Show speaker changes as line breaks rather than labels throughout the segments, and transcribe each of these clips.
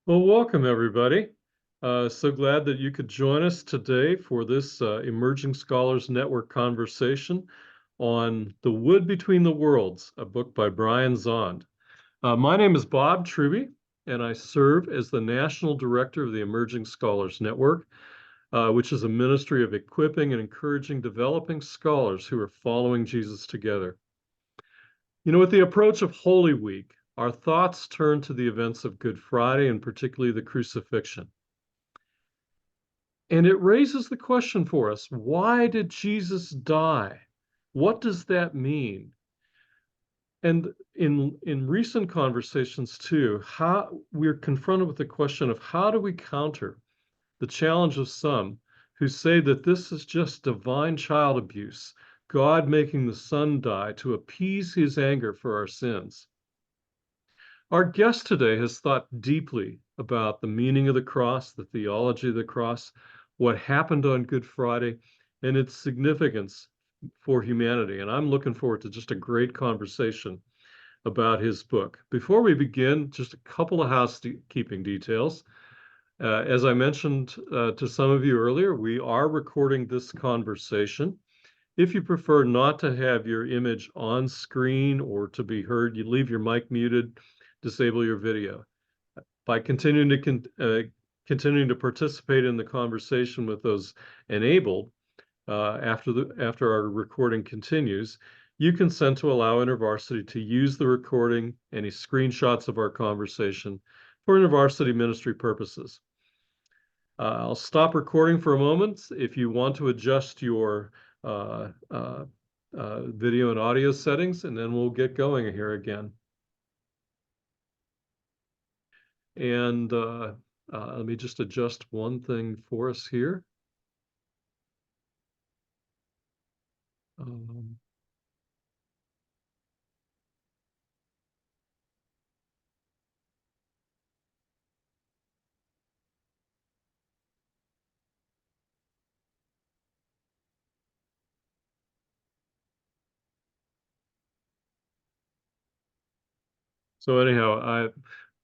Well, welcome everybody. So glad that you could join us today for this Emerging Scholars Network conversation on The Wood Between the Worlds, a book by Brian Zahnd. My name is Bob Truby, and I serve as the National Director of the Emerging Scholars Network, which is a ministry of equipping and encouraging developing scholars who are following Jesus together. You know, with the approach of Holy Week, our thoughts turn to the events of Good Friday and particularly the crucifixion. And it raises the question for us, why did Jesus die? What does that mean? And in recent conversations too, how we're confronted with the question of how do we counter the challenge of some who say that this is just divine child abuse, God making the Son die to appease his anger for our sins. Our guest today has thought deeply about the meaning of the cross, the theology of the cross, what happened on Good Friday, and its significance for humanity. And I'm looking forward to just a great conversation about his book. Before we begin, just a couple of housekeeping details. As I mentioned to some of you earlier, we are recording this conversation. If you prefer not to have your image on screen or to be heard, you leave your mic muted, disable your video. By continuing to participate in the conversation with those enabled after our recording continues, you consent to allow InterVarsity to use the recording, any screenshots of our conversation for InterVarsity ministry purposes. I'll stop recording for a moment if you want to adjust your video and audio settings, and then we'll get going here again. And let me just adjust one thing for us here. So anyhow,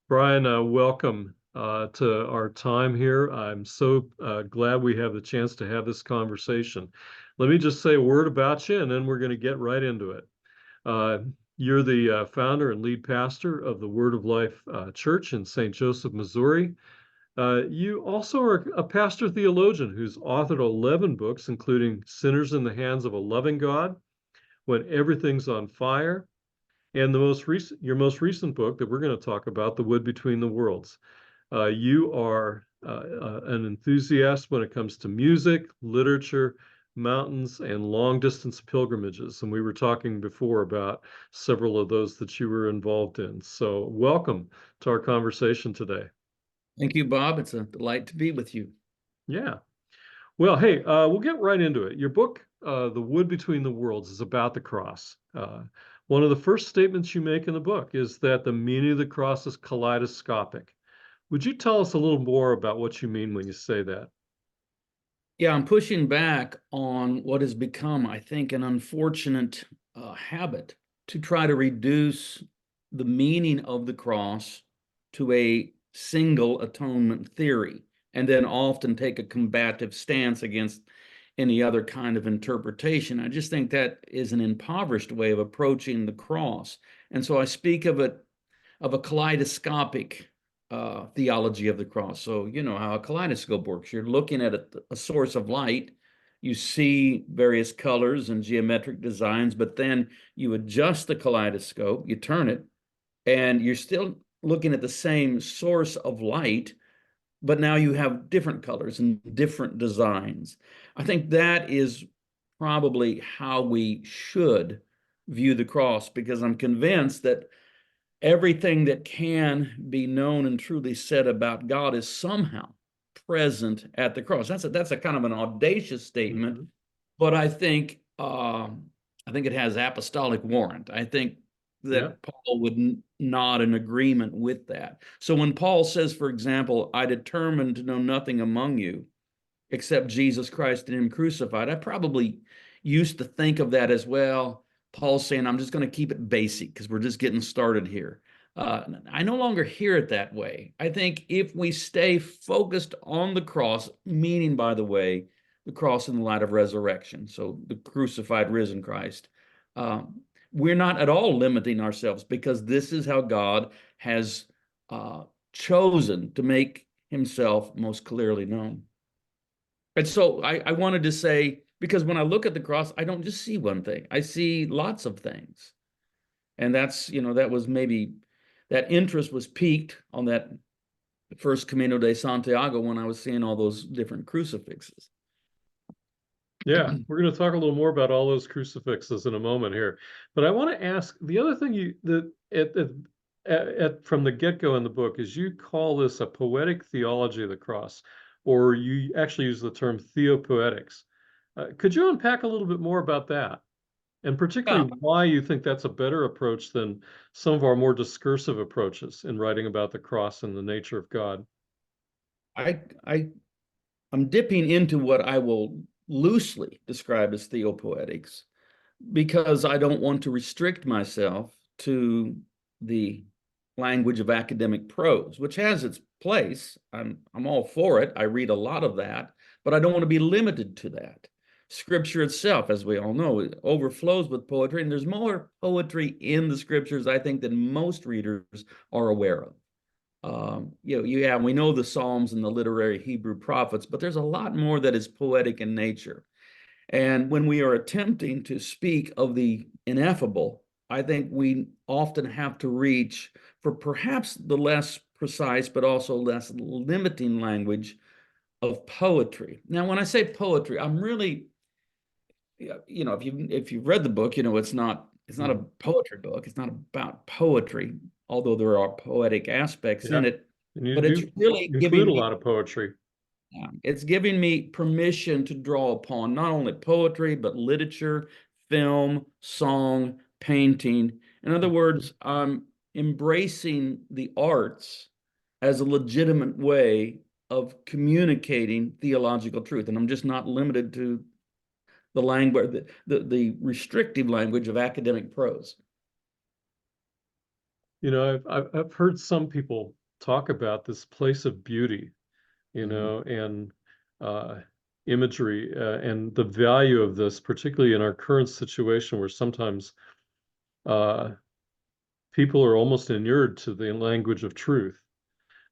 Brian, welcome to our time here. I'm so glad we have the chance to have this conversation. Let me just say a word about you, and then we're going to get right into it. You're the founder and lead pastor of the Word of Life Church in St. Joseph, Missouri. You also are a pastor theologian who's authored 11 books, including Sinners in the Hands of a Loving God, When Everything's on Fire, and your most recent book that we're going to talk about, The Wood Between the Worlds. You are an enthusiast when it comes to music, literature, mountains, and long-distance pilgrimages. And we were talking before about several of those that you were involved in. So welcome to our conversation today.
Thank you, Bob. It's a delight to be with you.
Yeah. Well, hey, we'll get right into it. Your book, The Wood Between the Worlds, is about the cross. One of the first statements you make in the book is that the meaning of the cross is kaleidoscopic. Would you tell us a little more about what you mean when you say that?
Yeah, I'm pushing back on what has become, I think, an unfortunate habit to try to reduce the meaning of the cross to a single atonement theory, and then often take a combative stance against any other kind of interpretation. I just think that is an impoverished way of approaching the cross. And so I speak of it, of a kaleidoscopic theology of the cross. So, you know how a kaleidoscope works. You're looking at a source of light, you see various colors and geometric designs, but then you adjust the kaleidoscope, you turn it, and you're still looking at the same source of light, but now you have different colors and different designs. I think that is probably how we should view the cross, because I'm convinced that everything that can be known and truly said about God is somehow present at the cross. That's a kind of an audacious statement,
Mm-hmm.
but I think it has apostolic warrant. I think that
Yeah.
Paul would nod in agreement with that. So when Paul says, for example, I determined to know nothing among you except Jesus Christ and him crucified, I probably used to think of that as, well, Paul's saying, I'm just going to keep it basic because we're just getting started here. I no longer hear it that way. I think if we stay focused on the cross, meaning, by the way, the cross in the light of resurrection, so the crucified, risen Christ, we're not at all limiting ourselves, because this is how God has chosen to make himself most clearly known. And so I wanted to say, because when I look at the cross, I don't just see one thing, I see lots of things. And that's, that was maybe, that interest was piqued on that first Camino de Santiago when I was seeing all those different crucifixes.
Yeah, we're going to talk a little more about all those crucifixes in a moment here. But I want to ask the other thing from the get-go in the book is you call this a poetic theology of the cross, or you actually use the term theopoetics. Could you unpack a little bit more about that? And
Yeah,
particularly why you think that's a better approach than some of our more discursive approaches in writing about the cross and the nature of God?
I, I, I'm dipping into what I will loosely describe as theopoetics, because I don't want to restrict myself to the language of academic prose, which has its place. I'm all for it. I read a lot of that, but I don't want to be limited to that. Scripture itself, as we all know, it overflows with poetry, and there's more poetry in the scriptures, I think, than most readers are aware of. We know the Psalms and the literary Hebrew prophets, but there's a lot more that is poetic in nature. And when we are attempting to speak of the ineffable, I think we often have to reach for perhaps the less precise, but also less limiting language of poetry. Now, when I say poetry, I'm really, if you've read the book, it's not a
Mhm.
poetry book. It's not about poetry, although there are poetic aspects in
Yeah,
it.
and you
But it's
do
really
include
giving
a
me
lot of poetry.
It's giving me permission to draw upon not only poetry, but literature, film, song, painting. In other words, I'm embracing the arts as a legitimate way of communicating theological truth. And I'm just not limited to the language, the restrictive language of academic prose.
I've heard some people talk about this place of beauty,
Mhm.
and uh, imagery, and the value of this, particularly in our current situation where sometimes uh, people are almost inured to the language of truth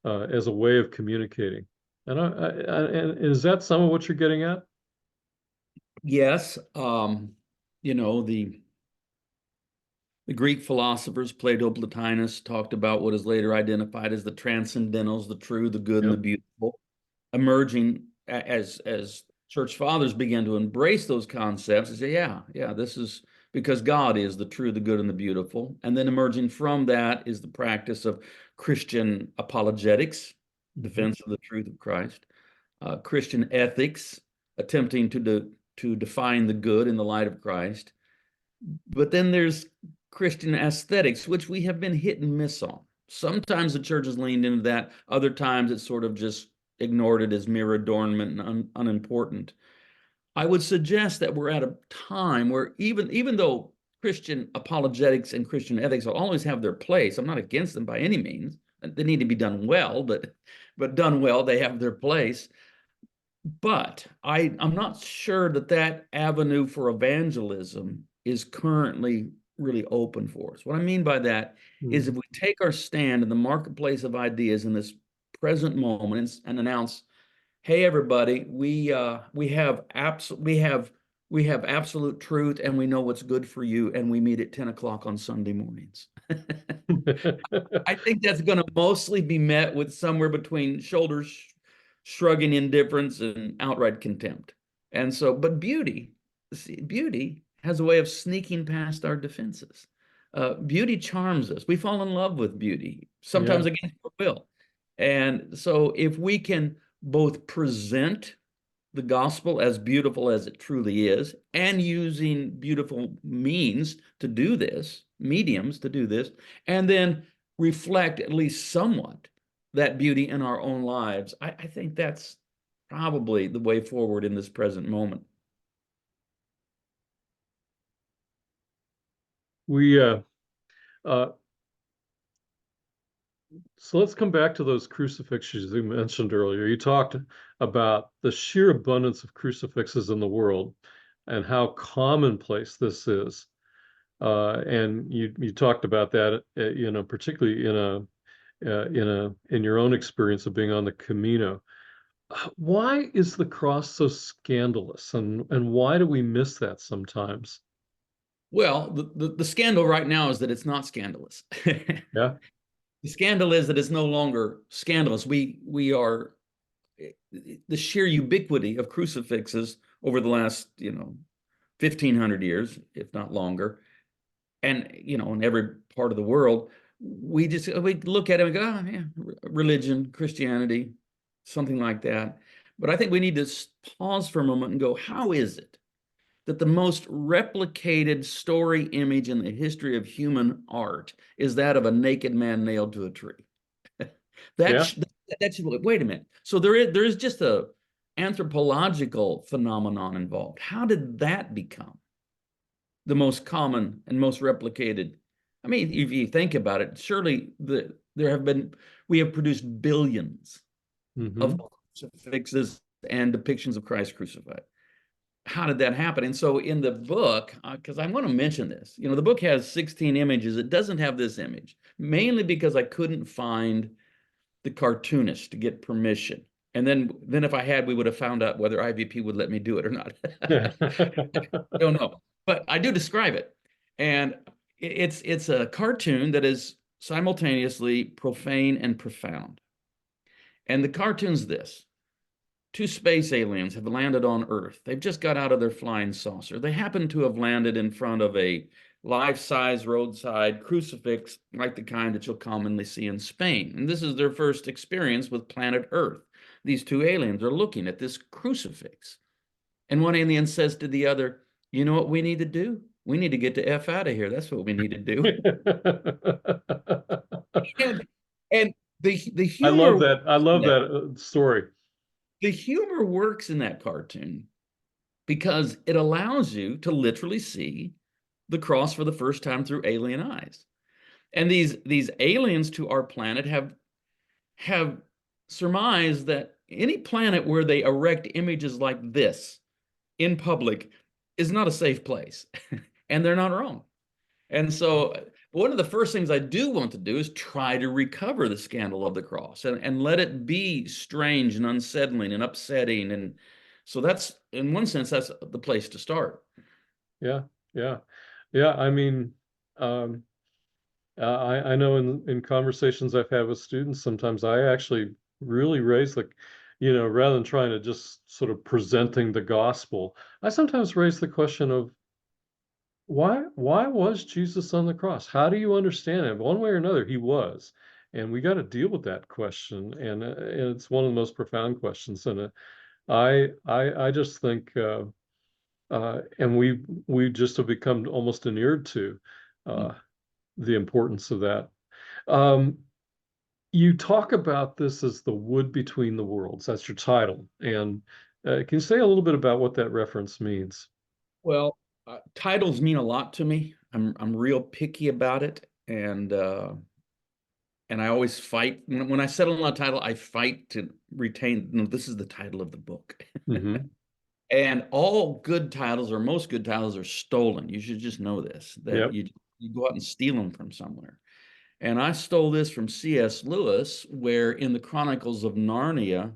as a way of communicating. And is that some of what you're getting at?
Yes, the Greek philosophers, Plato, Plotinus, talked about what is later identified as the transcendentals, the true, the good, and the
Yep.
beautiful, emerging as church fathers began to embrace those concepts and say, yeah, this is because God is the true, the good, and the beautiful. And then emerging from that is the practice of Christian apologetics,
Mhm.
defense of the truth of Christ, Christian ethics, attempting to define the good in the light of Christ. But then there's Christian aesthetics, which we have been hit and miss on. Sometimes the church has leaned into that. Other times it's sort of just ignored it as mere adornment and unimportant. I would suggest that we're at a time where even though Christian apologetics and Christian ethics will always have their place, I'm not against them by any means. They need to be done well, but done well, they have their place. But I'm not sure that avenue for evangelism is currently really open for us. What I mean by that is, if
Mhm.
we take our stand in the marketplace of ideas in this present moment and announce, "Hey, everybody, we have absolute truth, and we know what's good for you, and we meet at 10 o'clock on Sunday mornings." I think that's going to mostly be met with somewhere between shoulders shrugging indifference and outright contempt. And so, but beauty has a way of sneaking past our defenses. Beauty charms us. We fall in love with beauty, sometimes
Yeah.
against our will. And so, if we can both present the gospel as beautiful as it truly is, and using beautiful means to do this, mediums to do this, and then reflect at least somewhat that beauty in our own lives, I think that's probably the way forward in this present moment.
We uh, So let's come back to those crucifixions you mentioned earlier. You talked about the sheer abundance of crucifixes in the world and how commonplace this is. And you talked about that, particularly in your own experience of being on the Camino. Why is the cross so scandalous, and why do we miss that sometimes?
Well, the scandal right now is that it's not scandalous.
Yeah,
The scandal is that it's no longer scandalous. We are the sheer ubiquity of crucifixes over the last 1,500 years, if not longer, and in every part of the world, we look at it and go, oh, yeah, religion, Christianity, something like that. But I think we need to pause for a moment and go, how is it that the most replicated story image in the history of human art is that of a naked man nailed to a tree?
yeah.
That's wait a minute. So there is just a anthropological phenomenon involved. How did that become the most common and most replicated? I mean, if you think about it, surely we have produced billions of
Hmm.
crucifixes and depictions of Christ crucified. How did that happen? And so in the book, because I want to mention this, the book has 16 images. It doesn't have this image, mainly because I couldn't find the cartoonist to get permission. And then if I had, we would have found out whether IVP would let me do it or not. I don't know, but I do describe it, and it's a cartoon that is simultaneously profane and profound. And the cartoon's this: two space aliens have landed on Earth. They've just got out of their flying saucer. They happen to have landed in front of a life-size roadside crucifix like the kind that you'll commonly see in Spain. And this is their first experience with planet Earth. These two aliens are looking at this crucifix. And one alien says to the other, you know what we need to do? We need to get the F out of here. That's what we need to do. And, and the
I love
humor
that. I love that story.
the humor works in that cartoon because it allows you to literally see the cross for the first time through alien eyes. And these aliens to our planet have surmised that any planet where they erect images like this in public is not a safe place. And they're not wrong. And so one of the first things I do want to do is try to recover the scandal of the cross and let it be strange and unsettling and upsetting. And so that's, in one sense, that's the place to start.
Yeah, yeah, yeah. I mean, um, I know in conversations I've had with students, sometimes I actually really raise rather than trying to just sort of presenting the gospel, I sometimes raise the question of why was Jesus on the cross? How do you understand it? One way or another, he was, and we got to deal with that question, and it's one of the most profound questions. And I just think, and we just have become almost inured to uh, the importance of that. Um, you talk about this as the wood between the worlds. That's your title. And can you say a little bit about what that reference means?
Well, titles mean a lot to me. I'm real picky about it, and I always fight when I settle on a title. I fight to retain. No, this is the title of the book.
Hmm.
And all good titles, or most good titles, are stolen. You should just know this, that
Yep.
you go out and steal them from somewhere. And I stole this from C.S. Lewis, where in the Chronicles of Narnia,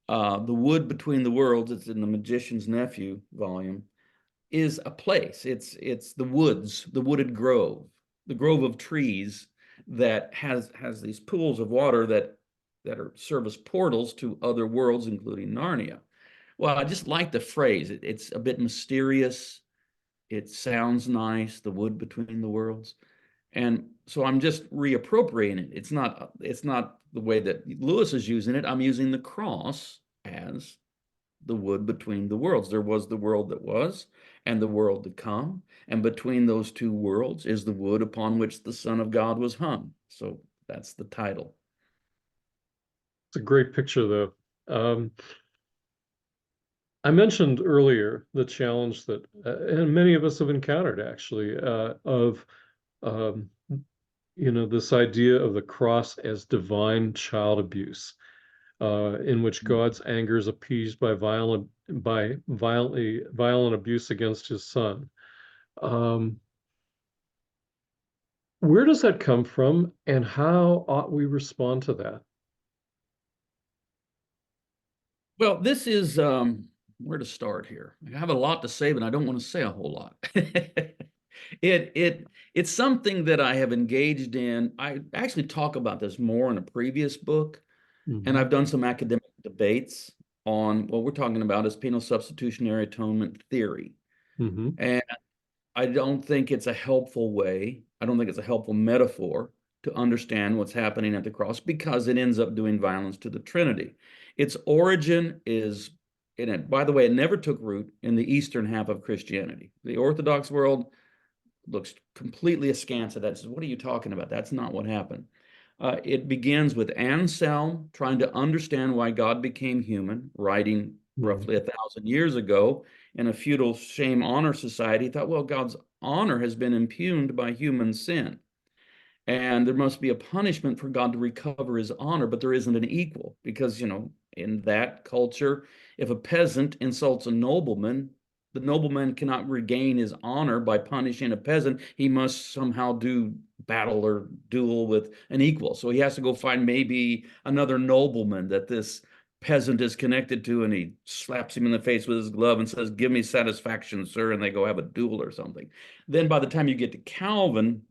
the wood between the worlds, it's in the Magician's Nephew volume, is a place. It's the woods, the wooded grove, the grove of trees that has these pools of water that are serve as portals to other worlds, including Narnia. Well, I just like the phrase. It's a bit mysterious. It sounds nice, the wood between the worlds. And so I'm just reappropriating it. It's not the way that Lewis is using it. I'm using the cross as the wood between the worlds. There was the world that was and the world to come. And between those two worlds is the wood upon which the Son of God was hung. So that's the title.
It's a great picture, though. I mentioned earlier the challenge that, and many of us have encountered actually, of um, this idea of the cross as divine child abuse, in which God's anger is appeased by violent abuse against his son. Um, where does that come from, and how ought we respond to that?
Well, this is where to start here. I have a lot to say, but I don't want to say a whole lot. It's something that I have engaged in. I actually talk about this more in a previous book, and
Hmm.
I've done some academic debates on what we're talking about as penal substitutionary atonement theory.
Hmm.
And I don't think it's a helpful way. I don't think it's a helpful metaphor to understand what's happening at the cross because it ends up doing violence to the Trinity. Its origin is in it. By the way, it never took root in the eastern half of Christianity. The Orthodox world looks completely askance at that. Says, what are you talking about? That's not what happened. It begins with Anselm trying to understand why God became human, writing
Hmm.
roughly 1,000 years ago in a feudal shame honor society. He thought, well, God's honor has been impugned by human sin. And there must be a punishment for God to recover his honor, but there isn't an equal because, in that culture, if a peasant insults a nobleman, the nobleman cannot regain his honor by punishing a peasant. He must somehow do battle or duel with an equal. So he has to go find maybe another nobleman that this peasant is connected to, and he slaps him in the face with his glove and says, "Give me satisfaction, sir," and they go have a duel or something. Then by the time you get to Calvin,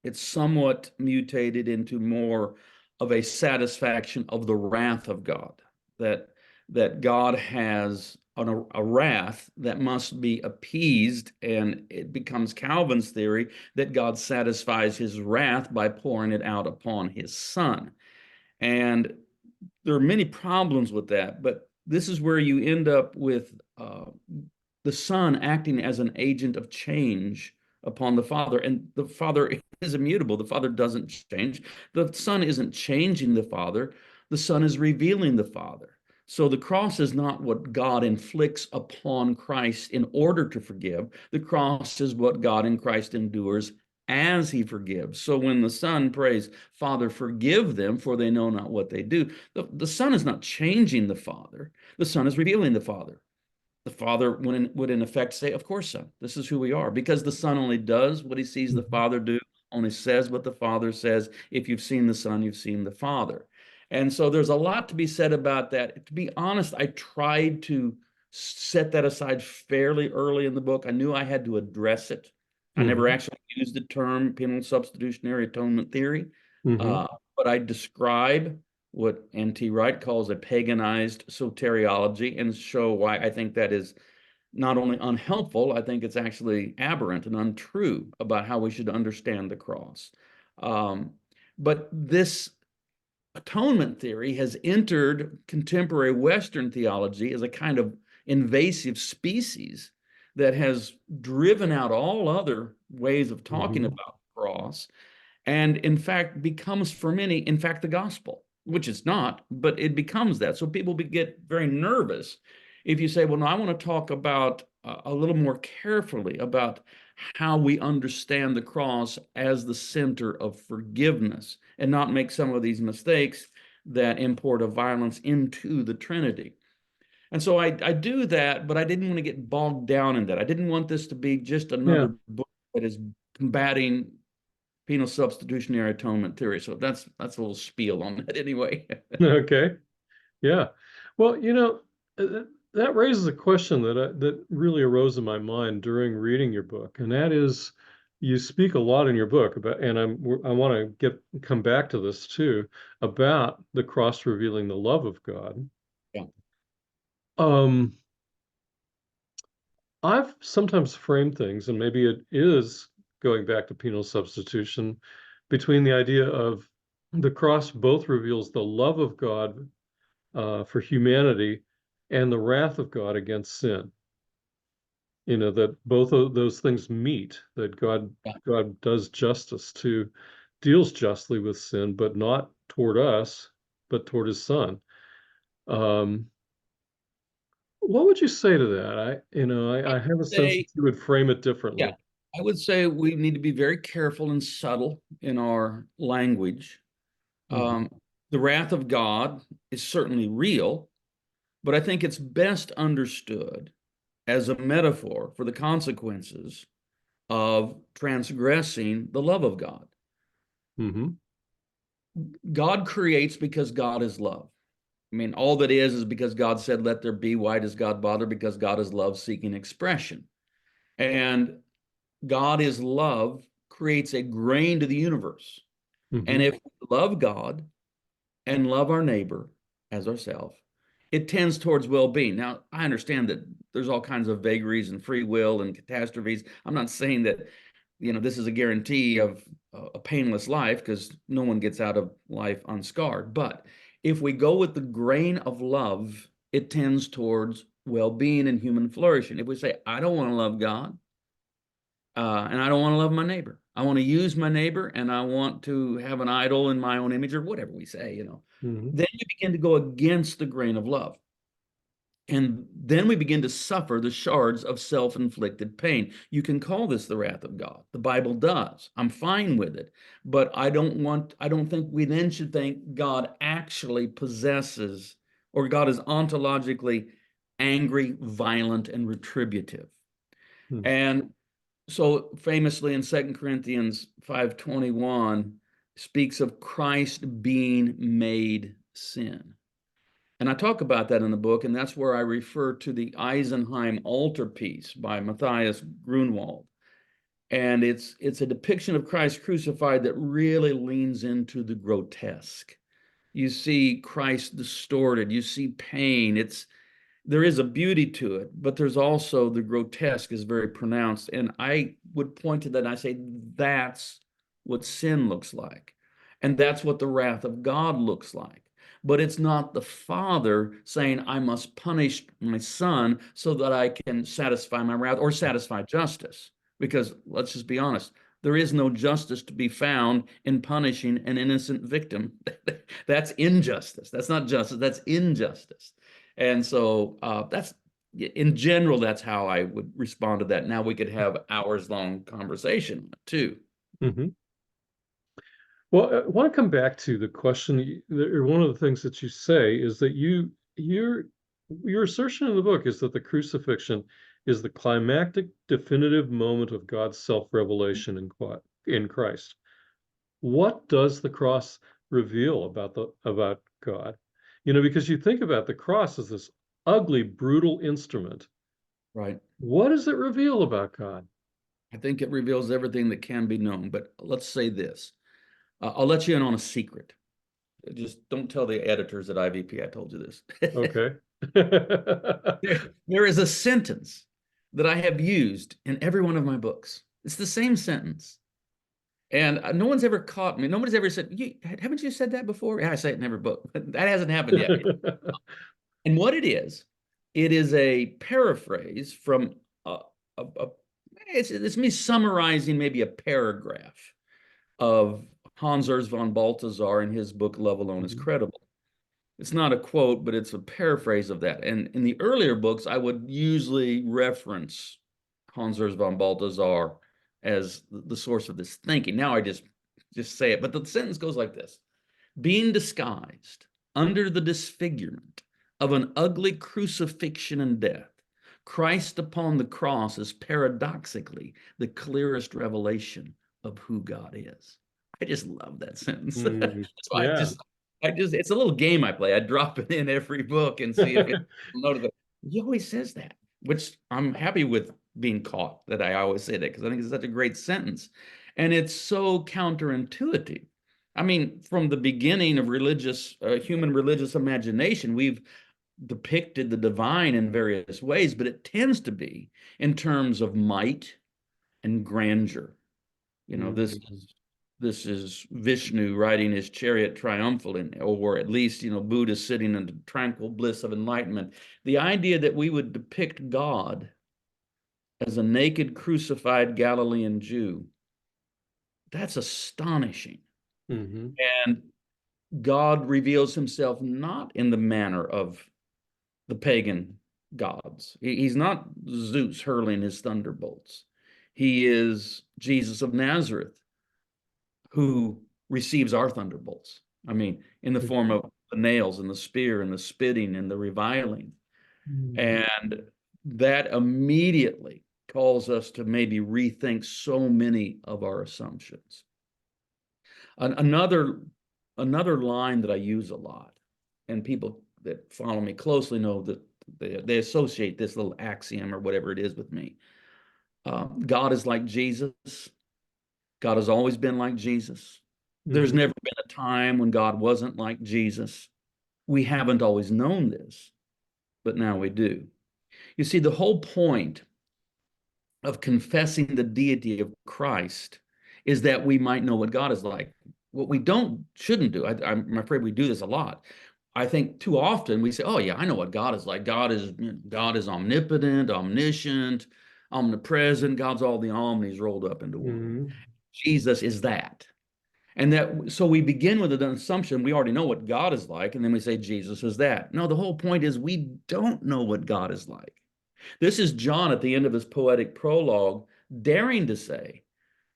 it's somewhat mutated into more of a satisfaction of the wrath of God, that God has a wrath that must be appeased, and it becomes Calvin's theory that God satisfies his wrath by pouring it out upon his son. And there are many problems with that, but this is where you end up with the son acting as an agent of change upon the father, and the father is immutable. The father doesn't change. The son isn't changing the father. The son is revealing the father. So the cross is not what God inflicts upon Christ in order to forgive. The cross is what God in Christ endures as he forgives. So when the son prays, "Father, forgive them, for they know not what they do," the son is not changing the father. The son is revealing the father. The father would in effect say, "Of course, son, this is who we are," because the son only does what he sees the
Hmm.
father do, only says what the father says. If you've seen the son, you've seen the father. And so there's a lot to be said about that. To be honest, I tried to set that aside fairly early in the book. I knew I had to address it. I never
Hmm.
actually used the term penal substitutionary atonement theory,
Hmm.
uh, but I describe what N.T. Wright calls a paganized soteriology and show why I think that is not only unhelpful, I think it's actually aberrant and untrue about how we should understand the cross. Um, but this atonement theory has entered contemporary Western theology as a kind of invasive species that has driven out all other ways of talking
Hmm.
about the cross, and in fact becomes for many, in fact, the gospel, which it's not, but it becomes that. So people get very nervous if you say, well, no, I want to talk about a little more carefully about how we understand the cross as the center of forgiveness and not make some of these mistakes that import a violence into the Trinity. And so I do that, but I didn't want to get bogged down in that. I didn't want this to be just
Yeah.
another book that is combating penal substitutionary atonement theory. So that's a little spiel on that anyway.
Okay. Yeah. Well, that raises a question that really arose in my mind during reading your book, and that is, you speak a lot in your book about, and I want to come back to this too, about the cross revealing the love of God.
Yeah.
Um, I've sometimes framed things, and maybe it is going back to penal substitution, between the idea of the cross both reveals the love of God for humanity and the wrath of God against sin. That both of those things meet, that God does justice to, deals justly with sin, but not toward us, but toward his son. Um, what would you say to that? I have a sense
Say,
that you would frame it
yeah,
differently.
I would say we need to be very careful and subtle in our language.
Hmm.
Um, the wrath of God is certainly real, but I think it's best understood as a metaphor for the consequences of transgressing the love of God.
Hmm.
God creates because God is love. I mean, all that is because God said, let there be. Why does God bother? Because God is love seeking expression. And God is love creates a grain to the universe. And
Hmm.
if we love God and love our neighbor as ourselves, it tends towards well-being. Now, I understand that there's all kinds of vagaries and free will and catastrophes. I'm not saying that, this is a guarantee of a painless life, because no one gets out of life unscarred. But if we go with the grain of love, it tends towards well-being and human flourishing. If we say, I don't want to love God, and I don't want to love my neighbor, I want to use my neighbor, and I want to have an idol in my own image, or whatever we say,
Hmm.
then you begin to go against the grain of love. And then we begin to suffer the shards of self-inflicted pain. You can call this the wrath of God. The Bible does. I'm fine with it. But I don't think we then should think God actually possesses, or God is ontologically angry, violent, and retributive.
Hmm.
And so famously in 2 Corinthians 5:21 speaks of Christ being made sin. And I talk about that in the book, and that's where I refer to the Eisenheim altarpiece by Matthias Grunwald. And it's a depiction of Christ crucified that really leans into the grotesque. You see Christ distorted, you see pain. There is a beauty to it, but there's also the grotesque is very pronounced. And I would point to that and I say, that's what sin looks like. And that's what the wrath of God looks like. But it's not the father saying, I must punish my son so that I can satisfy my wrath or satisfy justice. Because let's just be honest, there is no justice to be found in punishing an innocent victim. That's injustice. That's not justice, that's injustice. And so that's, in general, that's how I would respond to that. Now we could have hours long conversation too.
Hmm. Well, I want to come back to the question, or one of the things that you say is that your assertion in the book is that the crucifixion is the climactic, definitive moment of God's self-revelation in Christ. What does the cross reveal about God? Because you think about the cross as this ugly, brutal instrument.
Right.
What does it reveal about God?
I think it reveals everything that can be known. But let's say this. I'll let you in on a secret. Just don't tell the editors at IVP I told you this.
Okay.
There is a sentence that I have used in every one of my books. It's the same sentence. And no one's ever caught me. Nobody's ever said, haven't you said that before? Yeah, I say it in every book. That hasn't happened yet. And what it is a paraphrase from it's me summarizing maybe a paragraph of Hans Urs von Balthasar in his book Love Alone is
Mhm.
Credible. It's not a quote, but it's a paraphrase of that. And in the earlier books, I would usually reference Hans Urs von Balthasar as the source of this thinking. Now I just say it, but the sentence goes like this: being disguised under the disfigurement of an ugly crucifixion and death, Christ upon the cross is paradoxically the clearest revelation of who God is. I just love that sentence.
Mm,
That's why
yeah.
it's a little game I play. I drop it in every book and see if it notice it. He always says that, which I'm happy with being caught that I always say that, because I think it's such a great sentence. And it's so counterintuitive. I mean, from the beginning of human religious imagination, we've depicted the divine in various ways, but it tends to be in terms of might and grandeur. You know,
Mhm.
this is Vishnu riding his chariot triumphal, or at least, Buddha sitting in the tranquil bliss of enlightenment. The idea that we would depict God as a naked, crucified Galilean Jew, that's astonishing.
Mhm.
And God reveals himself not in the manner of the pagan gods. He's not Zeus hurling his thunderbolts. He is Jesus of Nazareth, who receives our thunderbolts. I mean, in the form of the nails and the spear and the spitting and the reviling.
Mm.
And that immediately calls us to maybe rethink so many of our assumptions. Another line that I use a lot, and people that follow me closely know that they associate this little axiom or whatever it is with me. God is like Jesus. God has always been like Jesus. There's
Mhm.
never been a time when God wasn't like Jesus. We haven't always known this, but now we do. You see, the whole point of confessing the deity of Christ is that we might know what God is like. What we shouldn't do, I'm afraid we do this a lot. I think too often we say, "Oh yeah, I know what God is like. God is omnipotent, omniscient, omnipresent. God's all the omnis rolled up into one.
Mhm.
Jesus is that." And that, so we begin with an assumption we already know what God is like, and then we say Jesus is that. No, the whole point is we don't know what God is like. This is John at the end of his poetic prologue, daring to say,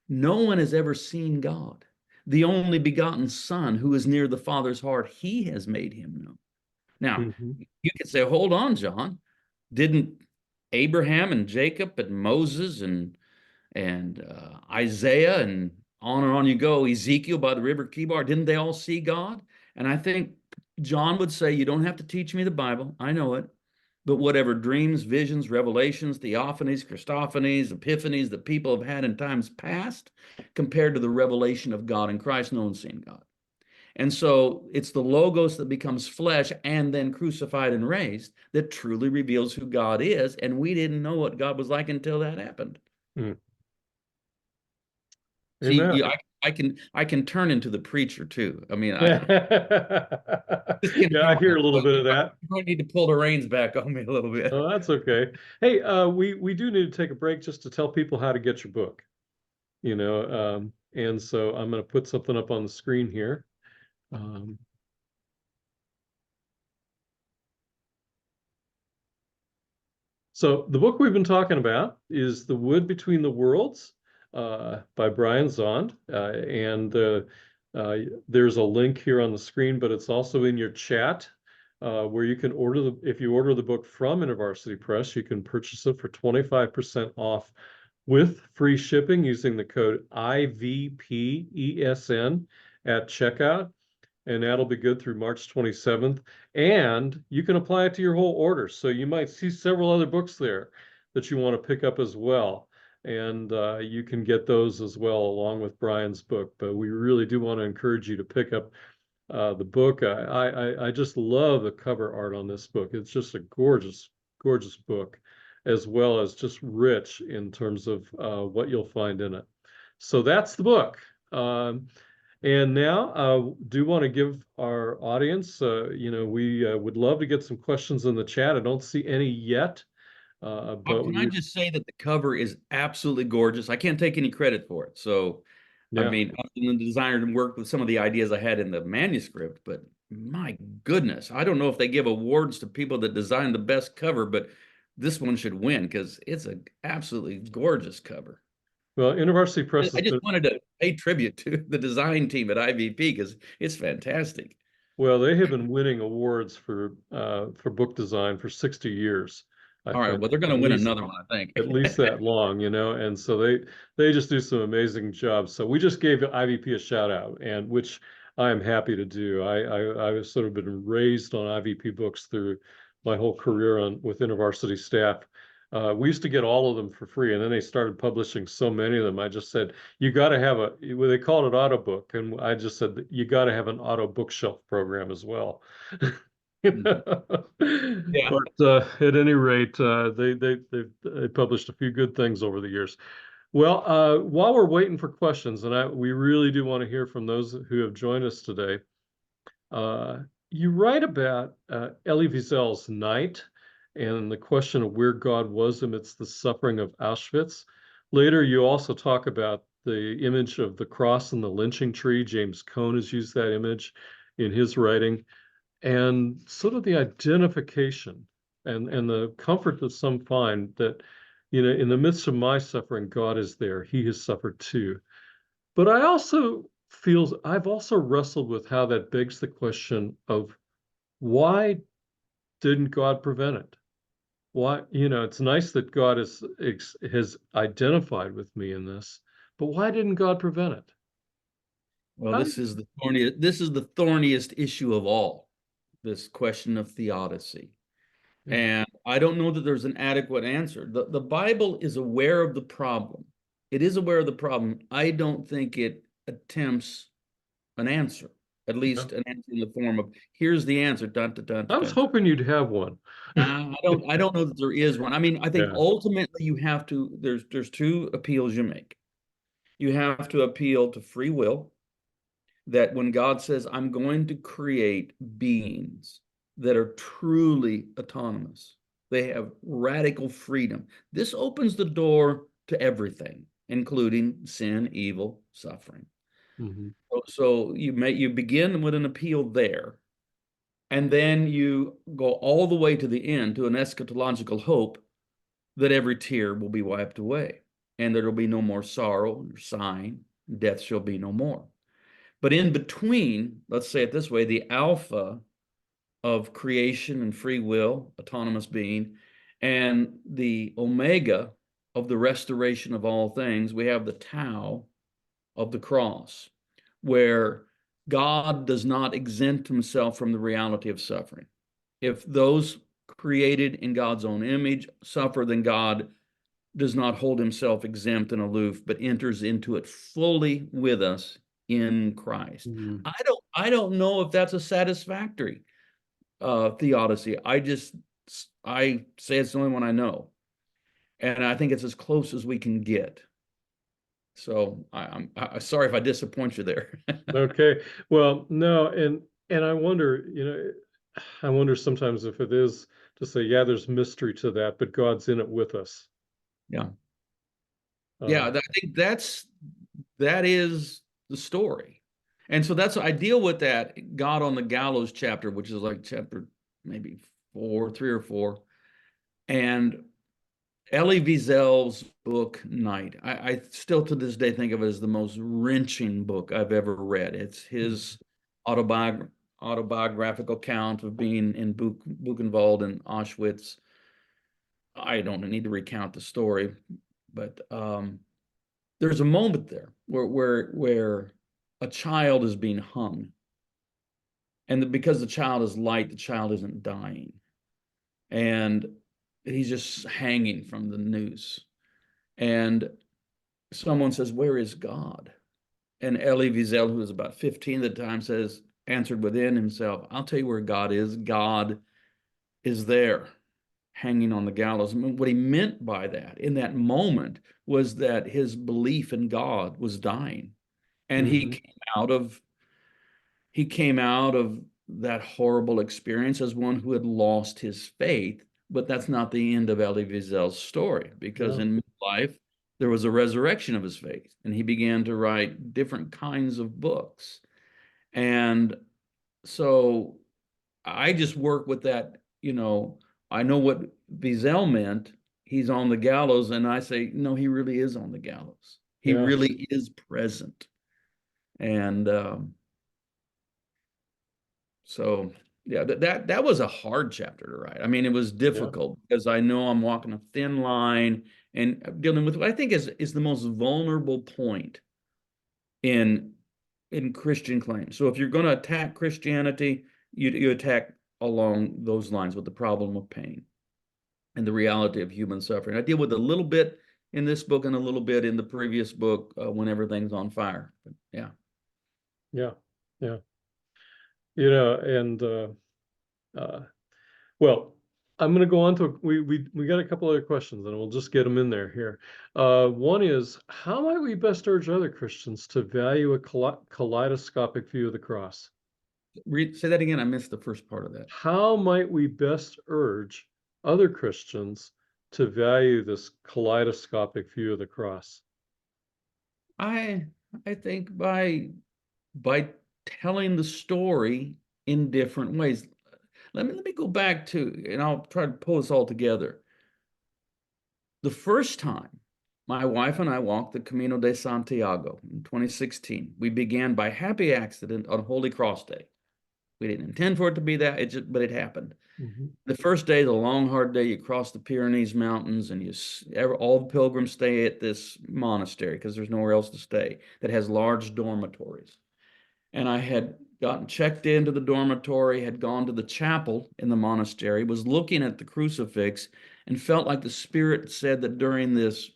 no one has ever seen God. The only begotten Son who is near the Father's heart, he has made him known. Now,
Mhm.
you could say, hold on, John. Didn't Abraham and Jacob and Moses and Isaiah and on you go, Ezekiel by the river Kibar, didn't they all see God? And I think John would say, you don't have to teach me the Bible. I know it. But whatever dreams, visions, revelations, theophanies, Christophanies, epiphanies that people have had in times past, compared to the revelation of God in Christ, no one's seen God. And so it's the Logos that becomes flesh and then crucified and raised that truly reveals who God is. And we didn't know what God was like until that happened.
Mm.
See,
Amen.
I can turn into the preacher too. I mean,
Yeah,
this can be
I
my
hear a little bit of that.
you might need to pull the reins back on me a little bit.
Oh, that's okay. Hey, we do need to take a break just to tell people how to get your book, and so I'm going to put something up on the screen here. Um, So the book we've been talking about is The Wood Between the Worlds by Brian Zahnd. And there's a link here on the screen, but it's also in your chat where you can if you order the book from InterVarsity Press, you can purchase it for 25% off with free shipping using the code IVPESN at checkout, and that'll be good through March 27th. And you can apply it to your whole order. So you might see several other books there that you want to pick up as well. And you can get those as well along with Brian's book. But we really do want to encourage you to pick up the book. I just love the cover art on this book. It's just a gorgeous, gorgeous book, as well as just rich in terms of what you'll find in it. So that's the book. And now, do want to give our audience, we would love to get some questions in the chat. I don't see any yet, but
Can I
we,
just say that the cover is absolutely gorgeous? I can't take any credit for it. So, I
yeah.
mean, I'm the designer and worked with some of the ideas I had in the manuscript, but my goodness, I don't know if they give awards to people that design the best cover, but this one should win because it's an absolutely gorgeous cover.
Well, InterVarsity Press has
I just
been,
wanted to pay tribute to the design team at IVP because it's fantastic.
well, they have been winning awards for book design for 60 years, I
All right,
think,
well, they're going to win another one, I think.
at least that long, and so they just do some amazing jobs. So we just gave IVP a shout out, and which I am happy to do. I've sort of been raised on IVP books through my whole career with InterVarsity staff. We used to get all of them for free, and then they started publishing so many of them. I just said, you got to have well, they called it auto book, and I just said, you got to have an auto bookshelf program as well.
Mhm. Yeah.
But at any rate, they published a few good things over the years. Well, while we're waiting for questions, and we really do want to hear from those who have joined us today. Uh, you write about Elie Wiesel's Night and the question of where God was amidst the suffering of Auschwitz. Later, you also talk about the image of the cross and the lynching tree. James Cone has used that image in his writing, and sort of the identification and the comfort that some find that in the midst of my suffering, God is there. He has suffered too. But I've also wrestled with how that begs the question of why didn't God prevent it? Why, it's nice that God has identified with me in this, but why didn't God prevent it?
Well,
How,
this is the thorniest issue of all, this question of theodicy.
yeah.
And I don't know that there's an adequate answer. The Bible is aware of the problem. It is aware of the problem. I don't think it attempts an answer, at
Yeah.
least an answer in the form of, here's the answer, dun, dun, dun,
I
dun,
was
dun.
hoping you'd have one.
I don't know that there is one. I mean, I think
Yeah.
ultimately you have to, there's two appeals you make. You have to appeal to free will, that when God says, I'm going to create beings that are truly autonomous, they have radical freedom. This opens the door to everything, including sin, evil, suffering.
Hmm.
So you begin with an appeal there, and then you go all the way to the end to an eschatological hope that every tear will be wiped away, and there will be no more sorrow or sighing, death shall be no more. But in between, let's say it this way, the alpha of creation and free will, autonomous being, and the omega of the restoration of all things, we have the tau of the cross, where God does not exempt himself from the reality of suffering. If those created in God's own image suffer, then God does not hold himself exempt and aloof, but enters into it fully with us in Christ.
Hmm.
I don't know if that's a satisfactory theodicy. I say it's the only one I know, and I think it's as close as we can get. So I'm sorry if I disappoint you there.
Okay. Well, no, and I wonder sometimes if it is to say, yeah, there's mystery to that, but God's in it with us.
Yeah, yeah.
Uh,
I think that is the story, and so that's I deal with that God on the gallows chapter, which is like chapter maybe 3 or 4, and Elie Wiesel's book Night. I still to this day think of it as the most wrenching book I've ever read. It's his autobiographical account of being in Buchenwald and Auschwitz. I don't need to recount the story, but there's a moment there where a child is being hung, and because the child is light, the child isn't dying, and he's just hanging from the noose. And someone says, "Where is God?" And Elie Wiesel, who was about 15 at the time, answered within himself, "I'll tell you where God is. God is there, hanging on the gallows." I mean, what he meant by that in that moment was that his belief in God was dying, and
mhm.
he came out of that horrible experience as one who had lost his faith. But that's not the end of Elie Wiesel's story, because
Yeah.
in midlife, there was a resurrection of his faith, and he began to write different kinds of books. And so I just work with that, I know what Wiesel meant. He's on the gallows, and I say, no, he really is on the gallows. He
Yeah.
really is present. And so yeah, that was a hard chapter to write. I mean, it was
Yeah.
difficult because I know I'm walking a thin line and dealing with what I think is the most vulnerable point in Christian claims. So if you're going to attack Christianity, you attack along those lines with the problem of pain and the reality of human suffering. I deal with a little bit in this book and a little bit in the previous book, When Everything's on Fire. But yeah.
Yeah. Yeah. And uh, well, I'm going to go on to we got a couple other questions, and we'll just get them in there here. One is, how might we best urge other Christians to value a kaleidoscopic view of the cross?
Say that again. I missed the first part of that.
How might we best urge other Christians to value this kaleidoscopic view of the cross?
I I think by telling the story in different ways. Let me go back to, and I'll try to pull this all together. The first time my wife and I walked the Camino de Santiago in 2016, we began by happy accident on Holy Cross Day. We didn't intend for it to be that, but it happened.
Mm-hmm.
The first day, the long, hard day, you cross the Pyrenees Mountains, and all the pilgrims stay at this monastery because there's nowhere else to stay that has large dormitories. And I had gotten checked into the dormitory, had gone to the chapel in the monastery, was looking at the crucifix, and felt like the Spirit said that during this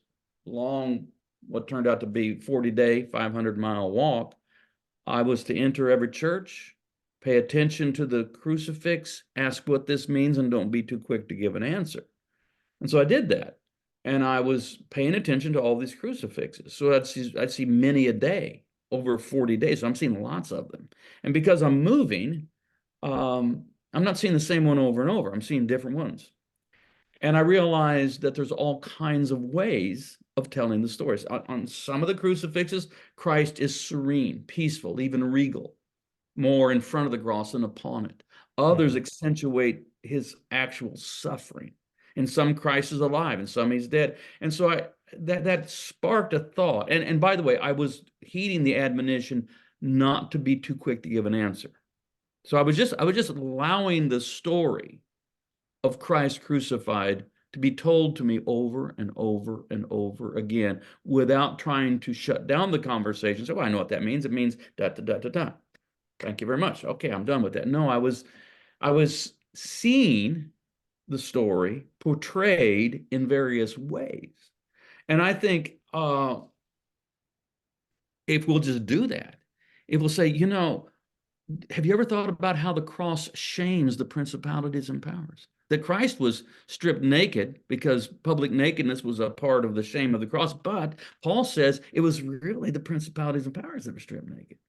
long, what turned out to be 40-day, 500-mile walk, I was to enter every church, pay attention to the crucifix, ask what this means, and don't be too quick to give an answer. And so I did that. And I was paying attention to all these crucifixes. So I'd see many a day over 40 days. So I'm seeing lots of them. And because I'm moving, I'm not seeing the same one over and over. I'm seeing different ones. And I realized that there's all kinds of ways of telling the stories. On some of the crucifixes, Christ is serene, peaceful, even regal, more in front of the cross than upon it. Others accentuate his actual suffering. In some, Christ is alive, and some he's dead. And so that sparked a thought. And by the way, I was heeding the admonition not to be too quick to give an answer. So I was just allowing the story of Christ crucified to be told to me over and over and over again without trying to shut down the conversation. So I know what that means. It means da da da da da. Thank you very much. Okay, I'm done with that. No, I was seeing the story portrayed in various ways. And I think if we'll just do that, if we'll say, have you ever thought about how the cross shames the principalities and powers? That Christ was stripped naked because public nakedness was a part of the shame of the cross. But Paul says it was really the principalities and powers that were stripped naked.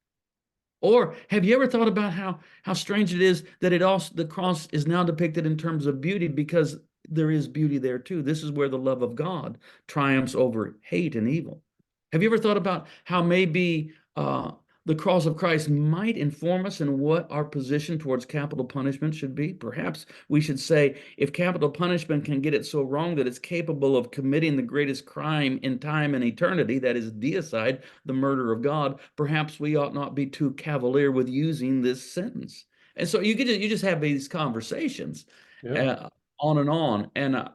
Or have you ever thought about how strange it is that the cross is now depicted in terms of beauty, because there is beauty there too. This is where the love of God triumphs over hate and evil. Have you ever thought about how maybe the cross of Christ might inform us in what our position towards capital punishment should be? Perhaps we should say, if capital punishment can get it so wrong that it's capable of committing the greatest crime in time and eternity, that is deicide, the murder of God, perhaps we ought not be too cavalier with using this sentence. And so you just have these conversations on and on. And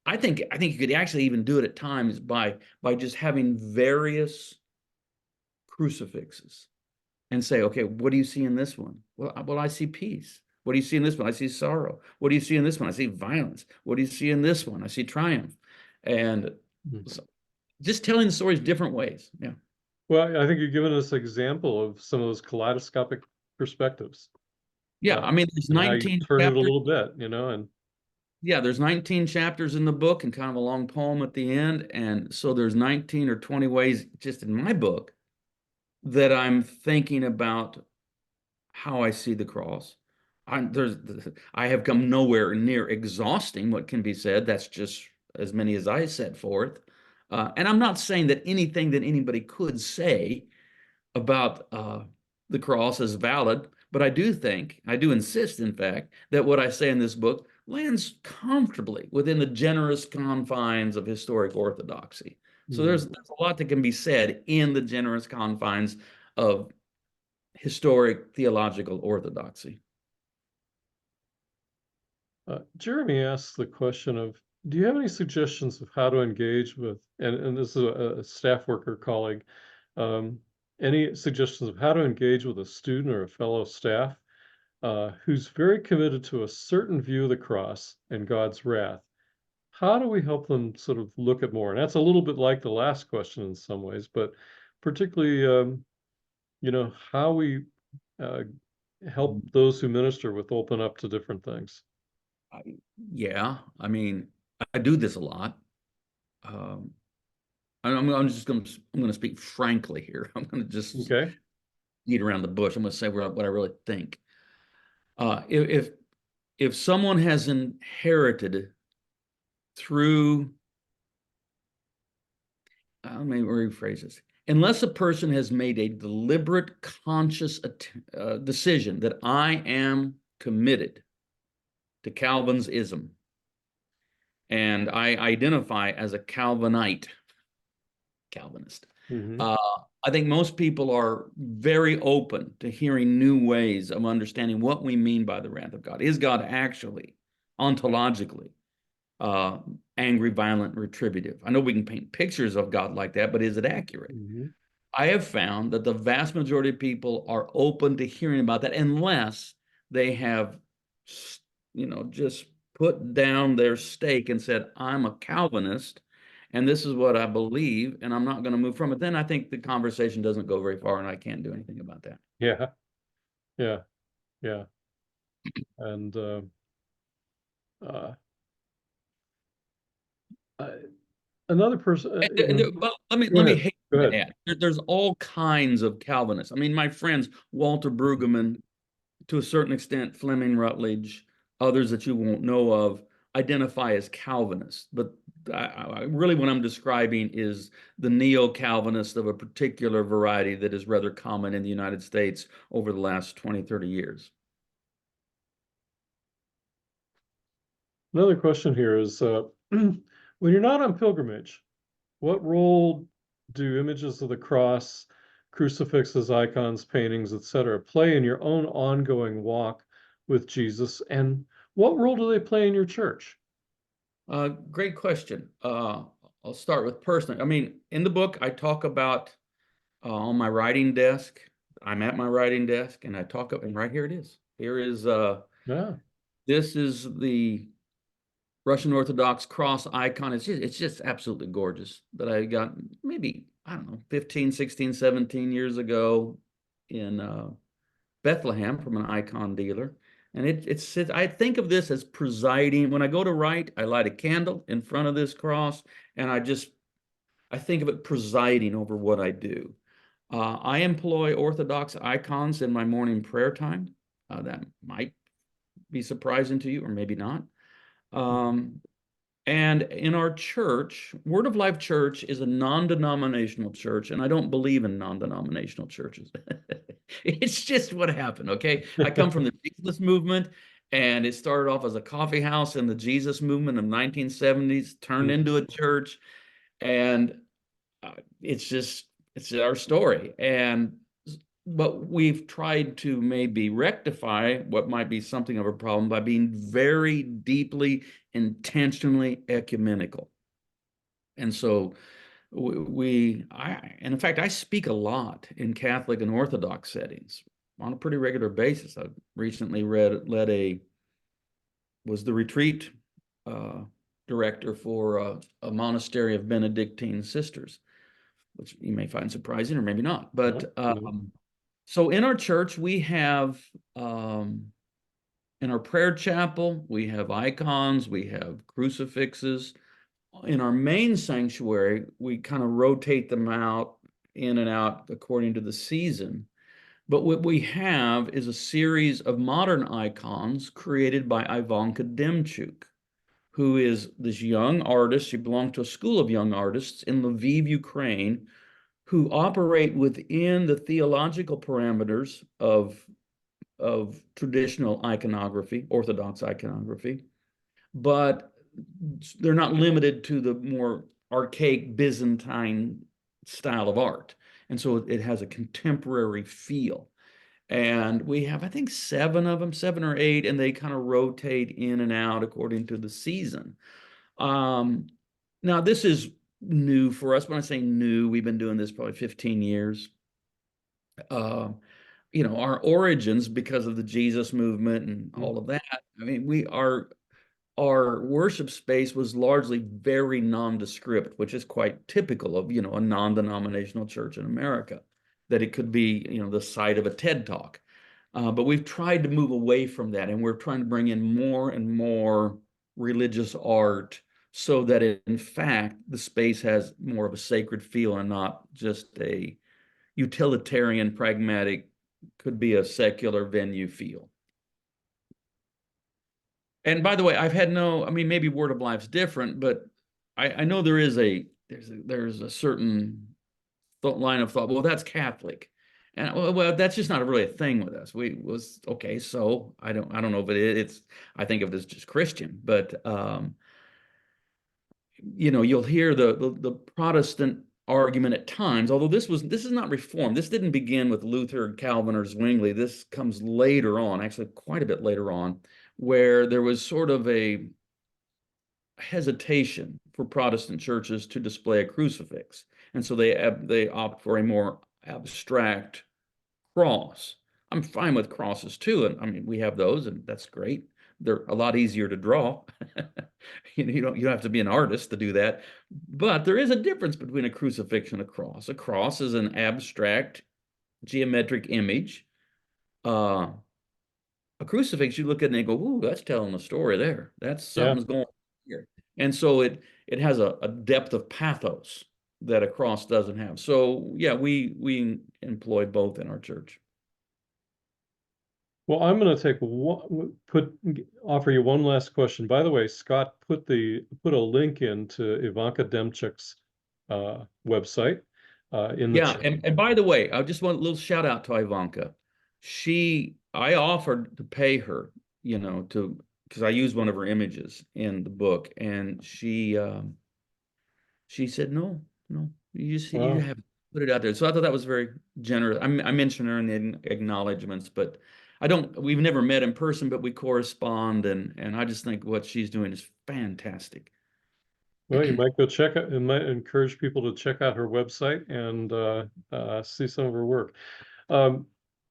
I think you could actually even do it at times by just having various crucifixes and say, okay, what do you see in this one? Well, I see peace. What do you see in this one? I see sorrow. What do you see in this one? I see violence. What do you see in this one? I see triumph. And so just telling the stories different ways. Yeah.
Well, I think you've given us an example of some of those kaleidoscopic perspectives.
Yeah, I mean, there's 19
turn
chapters.
it a little bit, and
yeah, there's 19 chapters in the book and kind of a long poem at the end. And so there's 19 or 20 ways just in my book that I'm thinking about how I see the cross. I have come nowhere near exhausting what can be said. That's just as many as I set forth. And I'm not saying that anything that anybody could say about the cross is valid, but I do insist, in fact, that what I say in this book lands comfortably within the generous confines of historic orthodoxy. So there's a lot that can be said in the generous confines of historic theological orthodoxy.
Jeremy asks the question of, do you have any suggestions of how to engage with, and this is a staff worker colleague, any suggestions of how to engage with a student or a fellow staff who's very committed to a certain view of the cross and God's wrath? How do we help them sort of look at more? And that's a little bit like the last question in some ways, but particularly, how we help those who minister with open up to different things.
Yeah, I mean, I do this a lot. I'm going to speak frankly here. I'm going to just beat around the bush. I'm going to say what I really think. If someone has inherited through, let me rephrase this. Unless a person has made a deliberate, conscious decision that I am committed to Calvin's ism, and I identify as a Calvinist.
Hmm.
Uh, I think most people are very open to hearing new ways of understanding what we mean by the wrath of God. Is God actually ontologically uh, angry, violent, retributive? I know we can paint pictures of God like that, but is it accurate?
Hmm.
I have found that the vast majority of people are open to hearing about that unless they have, just put down their stake and said, I'm a Calvinist and this is what I believe and I'm not going to move from it. Then I think the conversation doesn't go very far and I can't do anything about that.
Yeah, yeah, yeah. And uh, uh, another person,
But let me
go
let me
ahead,
hasten
go
to
ahead.
add, there's all kinds of Calvinists. I mean, my friends Walter Brueggemann, to a certain extent, Fleming Rutledge, others that you won't know of, identify as Calvinists. But really what I'm describing is the neo-Calvinist of a particular variety that is rather common in the United States over the last 20, 30 years.
Another question here is, when you're not on pilgrimage, what role do images of the cross, crucifixes, icons, paintings, etc., play in your own ongoing walk with Jesus? And what role do they play in your church?
Great question. I'll start with personal. I mean, in the book, I talk about on my writing desk. I'm at my writing desk, and I talk up, and right here it is. Here is
Yeah.
this is the Russian Orthodox cross icon. It's just absolutely gorgeous that I got maybe, I don't know, 15, 16, 17 years ago in Bethlehem from an icon dealer. And I think of this as presiding. When I go to write, I light a candle in front of this cross, and I think of it presiding over what I do. I employ Orthodox icons in my morning prayer time. That might be surprising to you, or maybe not. Um, and in our church, Word of Life Church is a non-denominational church, and I don't believe in non-denominational churches. It's just what happened, okay? I come from the Jesus movement, and it started off as a coffee house in the Jesus movement of 1970s, turned into a church, and it's our story. And but we've tried to maybe rectify what might be something of a problem by being very deeply, intentionally ecumenical. And so and in fact, I speak a lot in Catholic and Orthodox settings on a pretty regular basis. I recently was the retreat uh, director for a monastery of Benedictine sisters, which you may find surprising or maybe not.
No,
But
no.
so in our church, we have in our prayer chapel, we have icons, we have crucifixes. In our main sanctuary, we kind of rotate them out in and out according to the season. But what we have is a series of modern icons created by Ivanka Demchuk, who is this young artist. She belonged to a school of young artists in Lviv, Ukraine, who operate within the theological parameters of traditional iconography, Orthodox iconography, but they're not limited to the more archaic Byzantine style of art. And so it has a contemporary feel. And we have, I think, seven of them, seven or eight, and they kind of rotate in and out according to the season. Um, Now, this is new for us. When I say new, we've been doing this probably 15 years. Uh, our origins because of the Jesus movement and all of that. I mean, our worship space was largely very nondescript, which is quite typical of, a non-denominational church in America, that it could be, the site of a TED Talk. But we've tried to move away from that, and we're trying to bring in more and more religious art so that in fact the space has more of a sacred feel and not just a utilitarian, pragmatic, could be a secular venue feel. And by the way, I mean, maybe Word of Life's different, but I know there's a certain line of thought. Well, that's Catholic, and well, that's just not really a thing with us. We was okay. So I don't know if it's. I think of it as just Christian, but you'll hear the Protestant argument at times, although this is not reform. This didn't begin with Luther, Calvin, or Zwingli. This comes later on, actually quite a bit later on, where there was sort of a hesitation for Protestant churches to display a crucifix. And so they opt for a more abstract cross. I'm fine with crosses too. And I mean, we have those, and that's great. They're a lot easier to draw. You don't have to be an artist to do that. But there is a difference between a crucifixion and a cross. A cross is an abstract geometric image. A crucifix, you look at it and you go, "Ooh, that's telling a story there. That's
Yeah.
something's going on here." And so it has a depth of pathos that a cross doesn't have. So yeah, we employ both in our church.
Well, I'm going to offer you one last question. By the way, Scott put a link into Ivanka Demchik's website in the
Yeah,
chat.
and by the way, I just want a little shout out to Ivanka. I offered to pay her, because I used one of her images in the book, and she said, no, no, you
Wow.
have to put it out there. So I thought that was very generous. I mentioned her in the acknowledgments, but we've never met in person, but we correspond, and I just think what she's doing is fantastic.
Well, you might go check out, it might encourage people to check out her website and see some of her work. Um,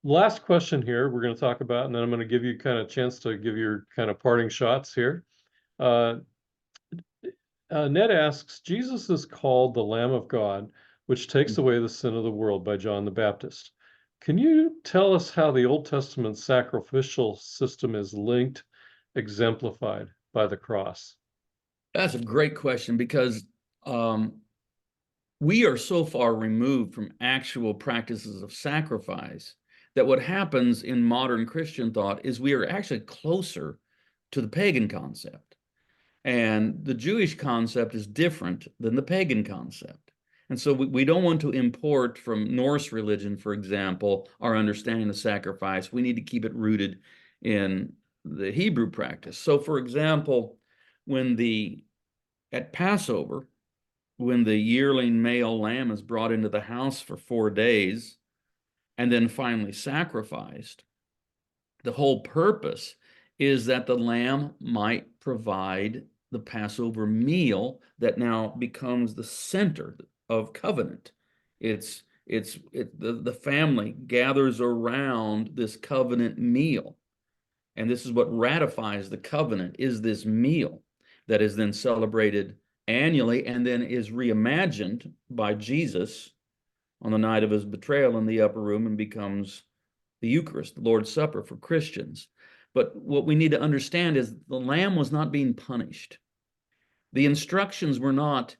Last question here we're going to talk about, and then I'm going to give you kind of chance to give your kind of parting shots here. Uh, Ned asks, Jesus is called the Lamb of God, which takes away the sin of the world by John the Baptist. Can you tell us how the Old Testament sacrificial system is linked, exemplified by the cross?
That's a great question because we are so far removed from actual practices of sacrifice that what happens in modern Christian thought is we are actually closer to the pagan concept. And the Jewish concept is different than the pagan concept. And so we don't want to import from Norse religion, for example, our understanding of sacrifice. We need to keep it rooted in the Hebrew practice. So, for example, at Passover, when the yearling male lamb is brought into the house for 4 days and then finally sacrificed, the whole purpose is that the lamb might provide the Passover meal that now becomes the center of covenant. The family gathers around this covenant meal, and this is what ratifies the covenant, is this meal that is then celebrated annually and then is reimagined by Jesus on the night of his betrayal in the upper room and becomes the Eucharist, the Lord's Supper for Christians. But what we need to understand is the lamb was not being punished. The instructions were not,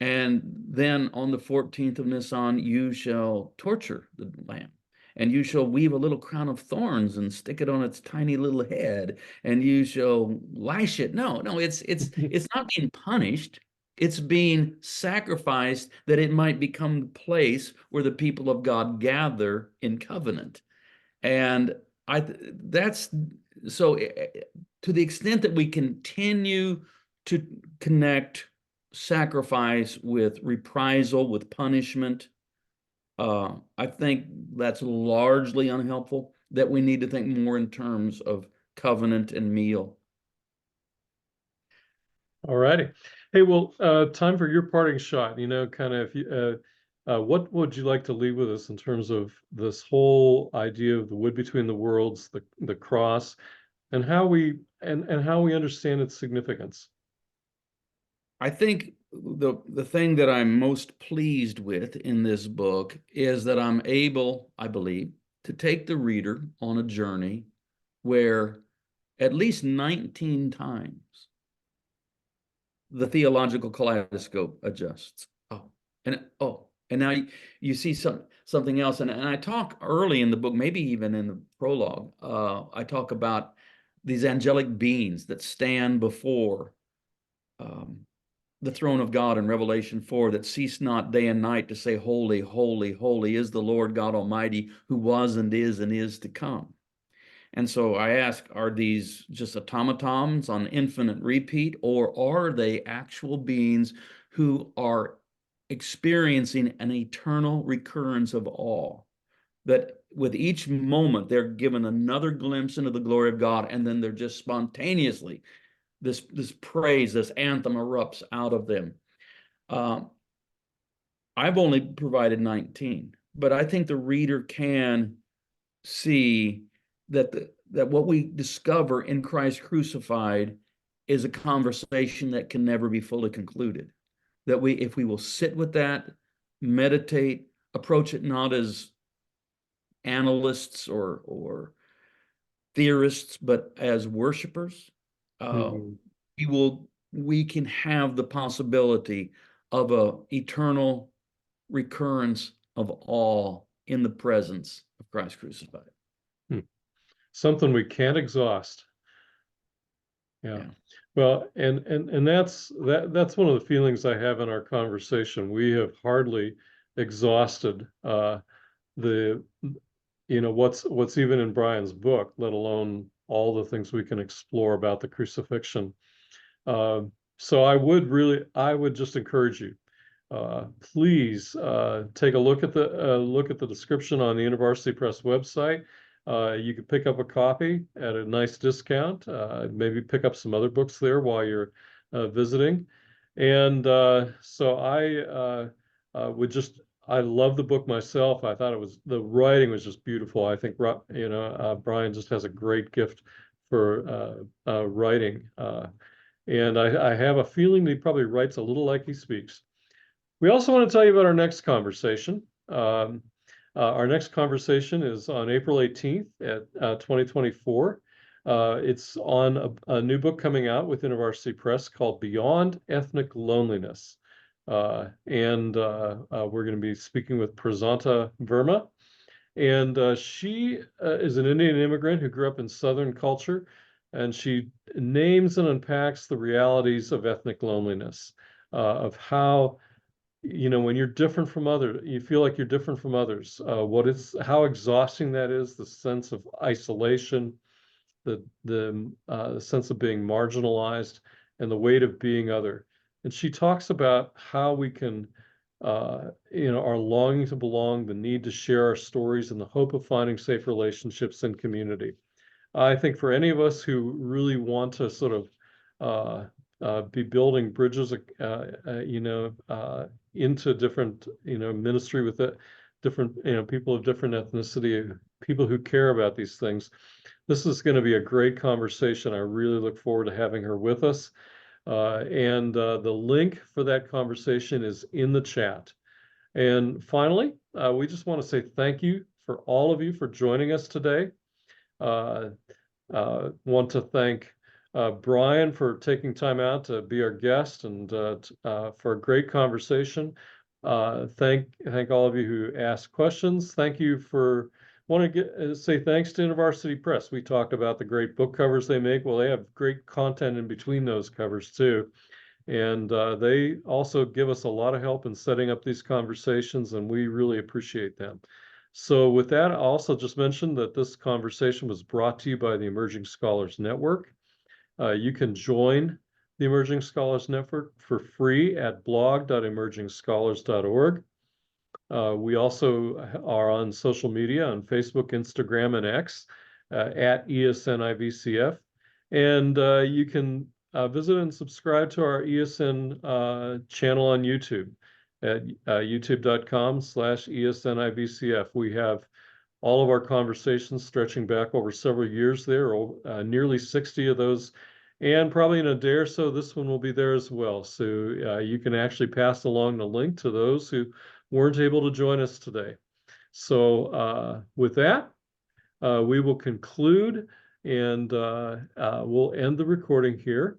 and then on the 14th of Nisan, you shall torture the lamb, and you shall weave a little crown of thorns and stick it on its tiny little head, and you shall lash it. No, it's not being punished. It's being sacrificed that it might become the place where the people of God gather in covenant. And that's so to the extent that we continue to connect sacrifice with reprisal, with punishment, I think that's largely unhelpful, that we need to think more in terms of covenant and meal.
All righty. Hey, well, time for your parting shot. Kind of, what would you like to leave with us in terms of this whole idea of the wood between the worlds, the cross, and how we understand its significance?
I think the thing that I'm most pleased with in this book is that I'm able, I believe, to take the reader on a journey where at least 19 times the theological kaleidoscope adjusts. And now you see something else. And I talk early in the book, maybe even in the prologue, I talk about these angelic beings that stand before the throne of God in Revelation 4, that cease not day and night to say, holy, holy, holy is the Lord God Almighty, who was and is to come. And so I ask, are these just automatons on infinite repeat, or are they actual beings who are experiencing an eternal recurrence of awe? That with each moment, they're given another glimpse into the glory of God, and then they're just spontaneously, this praise, this anthem erupts out of them. I've only provided 19, but I think the reader can see that that what we discover in Christ crucified is a conversation that can never be fully concluded. That if we will sit with that, meditate, approach it not as analysts or theorists, but as worshipers,
Mhm.
we can have the possibility of a eternal recurrence of awe in the presence of Christ crucified.
Hmm. Something we can't exhaust. Yeah.
Yeah.
Well, and that's one of the feelings I have in our conversation. We have hardly exhausted the what's even in Brian's book, let alone all the things we can explore about the crucifixion. Uh, so I would just encourage you, please take a look at the description on the University Press website. You can pick up a copy at a nice discount. Maybe pick up some other books there while you're visiting. And so would just I love the book myself. I thought the writing was just beautiful. I think Brian just has a great gift for writing. And I have a feeling that he probably writes a little like he speaks. We also want to tell you about our next conversation. Our next conversation is on April 18th at 2024. It's on a new book coming out with University Press called Beyond Ethnic Loneliness. We're going to be speaking with Prasanta Verma. And she is an Indian immigrant who grew up in Southern culture, and she names and unpacks the realities of ethnic loneliness, of how, when you're different from others, you feel like you're different from others, how exhausting that is, the sense of isolation, the sense of being marginalized, and the weight of being other. And she talks about how we can, our longing to belong, the need to share our stories, and the hope of finding safe relationships and community. I think for any of us who really want to sort of be building bridges, into different, ministry with different, people of different ethnicity, people who care about these things, this is going to be a great conversation. I really look forward to having her with us. The link for that conversation is in the chat. And finally, we just want to say thank you for all of you for joining us today. Uh, Want to thank Brian for taking time out to be our guest and for a great conversation. Thank all of you who asked questions. Thank you for want to say thanks to University Press. We talked about the great book covers they make. Well, they have great content in between those covers too. And they also give us a lot of help in setting up these conversations, and we really appreciate them. So with that, I'll also just mention that this conversation was brought to you by the Emerging Scholars Network. You can join the Emerging Scholars Network for free at blog.emergingscholars.org. We also are on social media on Facebook, Instagram, and X at ESN And you can visit and subscribe to our ESN channel on YouTube at youtube.com/ESNIVCF. We have all of our conversations stretching back over several years there, nearly 60 of those. And probably in a day or so, this one will be there as well. So you can actually pass along the link to those who weren't able to join us today. So with that, we will conclude and we'll end the recording here.